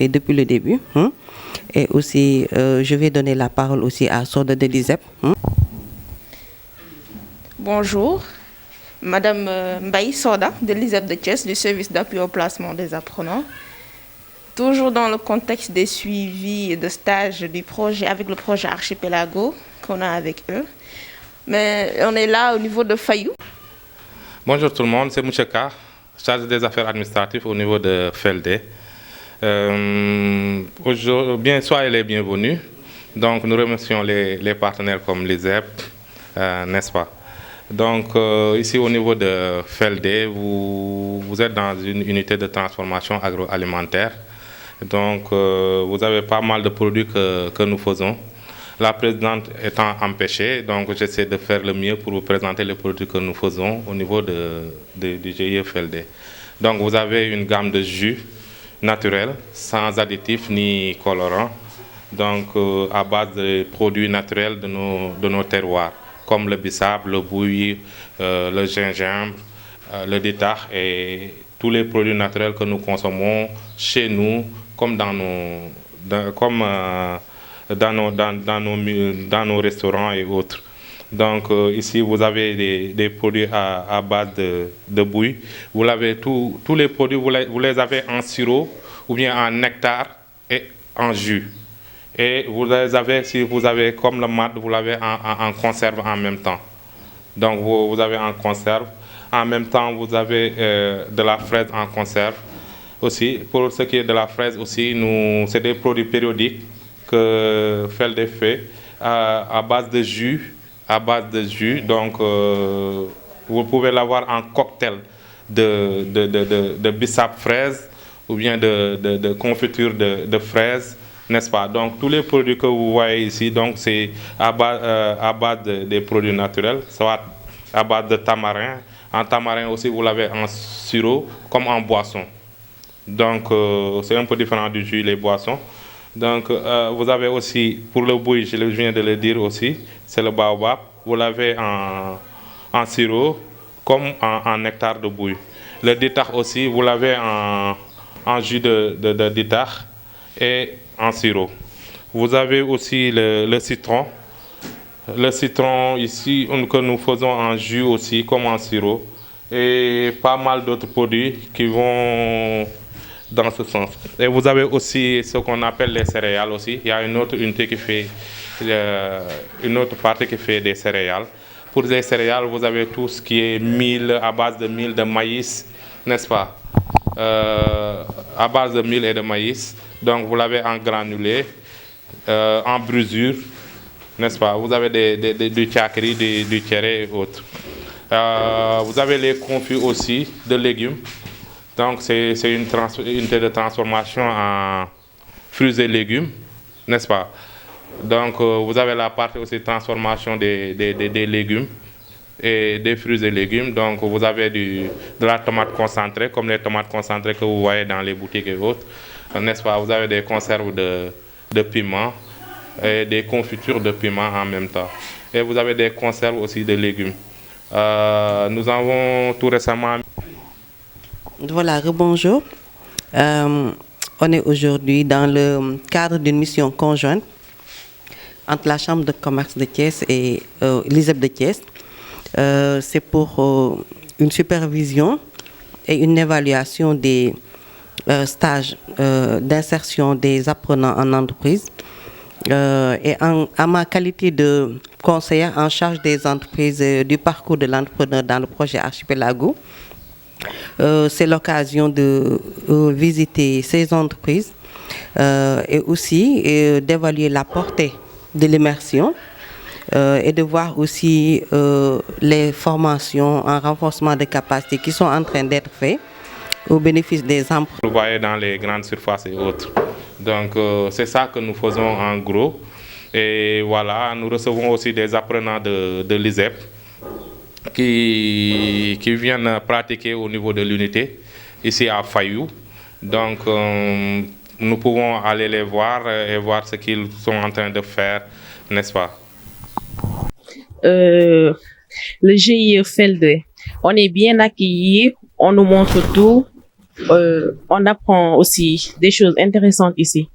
fait depuis le début. Et aussi, je vais donner la parole aussi à Soda de l'ISEP. Bonjour, Madame Mbaye Soda de l'ISEP de Thiès, du service d'appui au placement des apprenants. Toujours dans le contexte des suivis de stage du projet, avec le projet Archipelago qu'on a avec eux. Mais on est là au niveau de Fayou. Bonjour tout le monde, c'est Moucheka, chargé des affaires administratives au niveau de FELD. Soyez les bienvenus. Donc nous remercions les partenaires comme l'ISEP, n'est-ce pas? Donc ici au niveau de FELD, vous êtes dans une unité de transformation agroalimentaire. Donc vous avez pas mal de produits que nous faisons. La présidente étant empêchée, donc j'essaie de faire le mieux pour vous présenter les produits que nous faisons au niveau du GIE FELD. Donc vous avez une gamme de jus naturels, sans additifs ni colorants, donc à base de produits naturels de nos terroirs, comme le bissap, le bouilli, le gingembre, le détach et tous les produits naturels que nous consommons chez nous, comme dans nos restaurants et autres. Donc ici vous avez des produits à base de bouillie. Vous avez tous les produits, vous les avez en sirop ou bien en nectar et en jus. Et vous les avez, si vous avez comme le mat, vous l'avez en conserve en même temps. Donc vous avez en conserve. En même temps, vous avez de la fraise en conserve aussi. Pour ce qui est de la fraise aussi, c'est des produits périodiques que FELD fait à base de jus. Donc vous pouvez l'avoir en cocktail de bissap fraise ou bien de confiture de fraises, n'est-ce pas? Donc tous les produits que vous voyez ici, donc c'est à base des produits naturels, soit à base de tamarin. En tamarin aussi, vous l'avez en sirop comme en boisson. Donc c'est un peu différent du jus, les boissons. Donc vous avez aussi, pour le bouilli, je viens de le dire aussi, c'est le baobab. Vous l'avez en sirop comme en nectar de bouillie. Le détach aussi, vous l'avez en jus de détach et en sirop. Vous avez aussi le citron. Le citron ici, que nous faisons en jus aussi, comme en sirop. Et pas mal d'autres produits qui vont dans ce sens. Et vous avez aussi ce qu'on appelle les céréales aussi. Il y a une autre unité qui fait, une autre partie qui fait des céréales. Pour les céréales, vous avez tout ce qui est mil, à base de mil, de maïs, n'est-ce pas? À base de mil et de maïs. Donc vous l'avez en granulé, en brusure, n'est-ce pas? Vous avez du tchakri, du tchéré et autres. Vous avez les confits aussi de légumes. Donc c'est une unité de transformation en fruits et légumes, n'est-ce pas? Donc vous avez la partie aussi de transformation des légumes et des fruits et légumes. Donc vous avez de la tomate concentrée, comme les tomates concentrées que vous voyez dans les boutiques et autres, n'est-ce pas? Vous avez des conserves de piment et des confitures de piment en même temps. Et vous avez des conserves aussi de légumes. Nous avons tout récemment... Voilà, rebonjour. On est aujourd'hui dans le cadre d'une mission conjointe entre la Chambre de commerce de Thiès et l'ISEP de Thiès. C'est pour une supervision et une évaluation des stages d'insertion des apprenants en entreprise. Et à ma qualité de conseillère en charge des entreprises du parcours de l'entrepreneur dans le projet Archipelago, c'est l'occasion de visiter ces entreprises et aussi d'évaluer la portée de l'immersion et de voir aussi les formations en renforcement de capacités qui sont en train d'être faites au bénéfice des emplois. Vous voyez dans les grandes surfaces et autres. Donc c'est ça que nous faisons en gros. Et voilà, nous recevons aussi des apprenants de l'ISEP qui viennent pratiquer au niveau de l'unité, ici à Fayou. Donc nous pouvons aller les voir et voir ce qu'ils sont en train de faire, n'est-ce pas? Le GIE FELD, on est bien accueillis, on nous montre tout, On apprend aussi des choses intéressantes ici.